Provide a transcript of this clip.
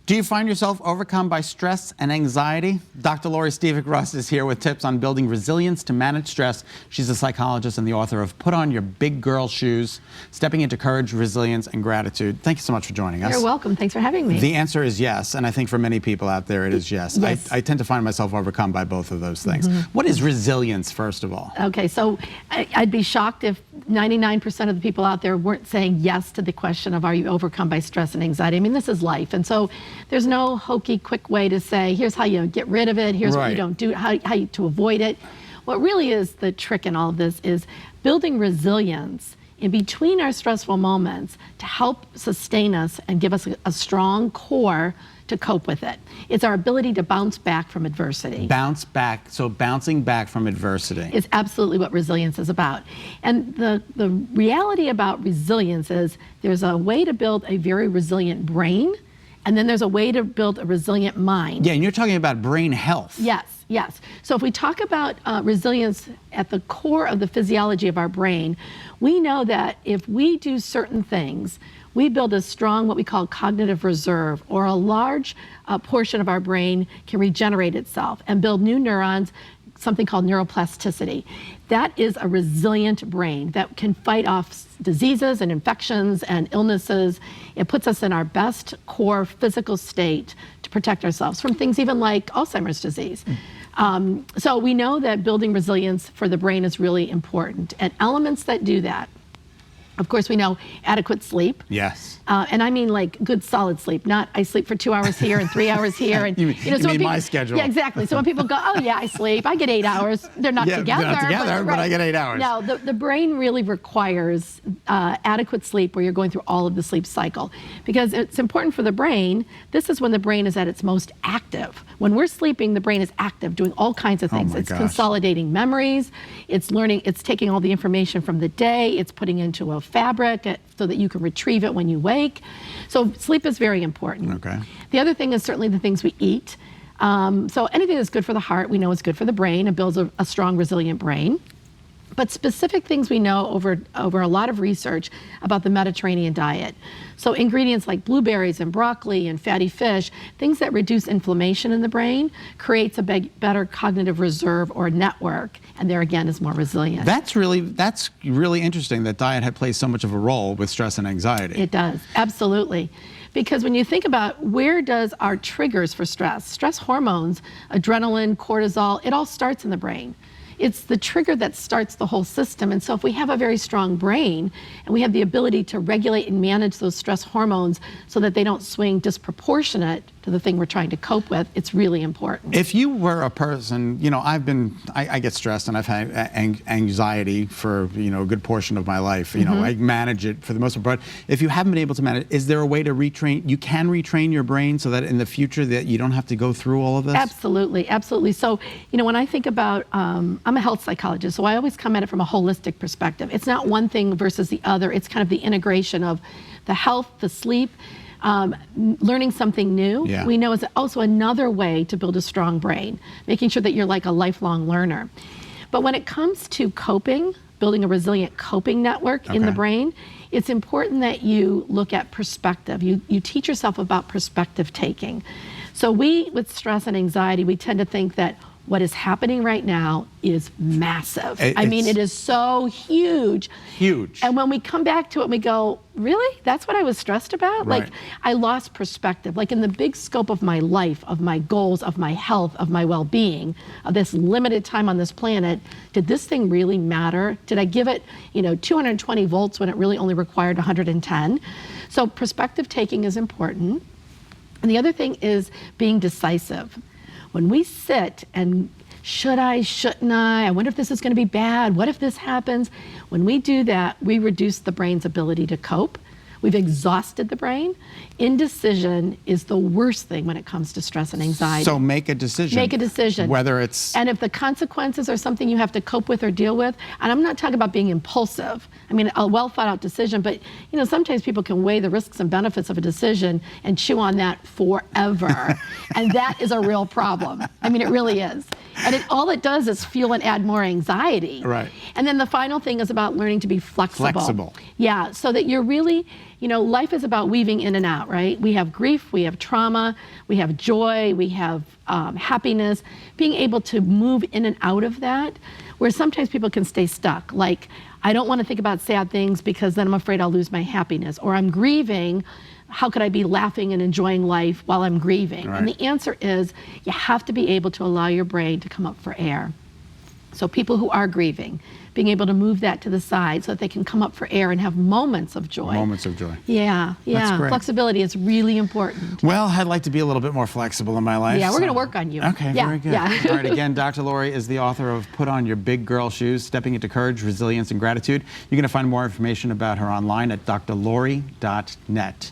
Do you find yourself overcome by stress and anxiety? Dr. Lori Stevic-Rust is here with tips on building resilience to manage stress. She's a psychologist and the author of Put On Your Big Girl Shoes, Stepping into Courage, Resilience, and Gratitude. Thank you so much for joining us. You're welcome. Thanks for having me. The answer is yes, and I think for many people out there it is yes. Yes. I tend to find myself overcome by both of those things. What is resilience, first of all? Okay, so I'd be shocked if 99% of the people out there weren't saying yes to the question of, are you overcome by stress and anxiety? I mean, this is life. And so there's no hokey, quick way to say, here's how you get rid of it, here's what you don't do, how you to avoid it. What really is the trick in all of this is building resilience in between our stressful moments to help sustain us and give us a strong core to cope with it. It's our ability to bounce back from adversity. Bounce back, so bouncing back from adversity. Is absolutely what resilience is about. And the reality about resilience is there's a way to build a very resilient brain, and then there's a way to build a resilient mind. Yeah, and you're talking about brain health. Yes, yes. So if we talk about resilience at the core of the physiology of our brain, we know that if we do certain things, we build a strong, what we call cognitive reserve, or a large portion of our brain can regenerate itself and build new neurons, something called neuroplasticity. That is a resilient brain that can fight off diseases and infections and illnesses. It puts us in our best core physical state to protect ourselves from things even like Alzheimer's disease. So we know that building resilience for the brain is really important. And elements that do that, of course, we know adequate sleep. Yes. And I mean like good solid sleep, not I sleep for 2 hours here and 3 hours here. And you so mean my schedule. Yeah, exactly. So when people go, oh yeah, I sleep, I get 8 hours. They're not together. They're not together, but I get 8 hours. No, the brain really requires adequate sleep where you're going through all of the sleep cycle. Because it's important for the brain, this is when the brain is at its most active. When we're sleeping, the brain is active, doing all kinds of things. It's consolidating memories, it's learning, it's taking all the information from the day, it's putting into a fabric so that you can retrieve it when you wake. So sleep is very important. Okay. The other thing is certainly the things we eat. So anything that's good for the heart, we know is good for the brain and builds a strong, resilient brain. But specific things we know over a lot of research about the Mediterranean diet. So ingredients like blueberries and broccoli and fatty fish, things that reduce inflammation in the brain, creates a better cognitive reserve or network, and there again is more resilient. That's really interesting that diet plays so much of a role with stress and anxiety. It does, absolutely. Because when you think about where does our triggers for stress hormones, adrenaline, cortisol, it all starts in the brain. It's the trigger that starts the whole system. And so if we have a very strong brain and we have the ability to regulate and manage those stress hormones so that they don't swing disproportionate to the thing we're trying to cope with, it's really important. If you were a person, you know, I get stressed and I've had anxiety for, a good portion of my life. You know, I manage it for the most part. If you haven't been able to manage it, is there a way to retrain? You can retrain your brain so that in the future that you don't have to go through all of this? Absolutely, absolutely. So, when I think about, I'm a health psychologist, so I always come at it from a holistic perspective. It's not one thing versus the other. It's kind of the integration of the health, the sleep, learning something new. Yeah. We know is also another way to build a strong brain, making sure that you're like a lifelong learner. But when it comes to coping, building a resilient coping network in the brain, it's important that you look at perspective. You teach yourself about perspective taking. So with stress and anxiety, we tend to think that what is happening right now is massive. I mean, it is so huge. Huge. And when we come back to it, we go, really? That's what I was stressed about? Right. Like, I lost perspective. Like in the big scope of my life, of my goals, of my health, of my well-being, of this limited time on this planet, did this thing really matter? Did I give it, 220 volts when it really only required 110? So perspective taking is important. And the other thing is being decisive. When we sit and should I, shouldn't I wonder if this is going to be bad, what if this happens? When we do that, we reduce the brain's ability to cope. We've exhausted the brain. Indecision is the worst thing when it comes to stress and anxiety. So make a decision. Make a decision. Whether it's... And if the consequences are something you have to cope with or deal with, and I'm not talking about being impulsive. I mean, a well thought out decision, but sometimes people can weigh the risks and benefits of a decision and chew on that forever. And that is a real problem. I mean, it really is. And all it does is fuel and add more anxiety. Right. And then the final thing is about learning to be flexible. Flexible. Yeah, so that you're really, life is about weaving in and out, right? We have grief, we have trauma, we have joy, we have happiness. Being able to move in and out of that, where sometimes people can stay stuck. Like, I don't want to think about sad things because then I'm afraid I'll lose my happiness. Or I'm grieving. How could I be laughing and enjoying life while I'm grieving? Right. And the answer is you have to be able to allow your brain to come up for air. So people who are grieving, being able to move that to the side so that they can come up for air and have moments of joy. Moments of joy. Yeah. That's great. Flexibility is really important. Well, I'd like to be a little bit more flexible in my life. Yeah, we're going to work on you. Okay, very good. Yeah. All right, again, Dr. Lori is the author of Put On Your Big Girl Shoes, Stepping into Courage, Resilience, and Gratitude. You're going to find more information about her online at drlori.net.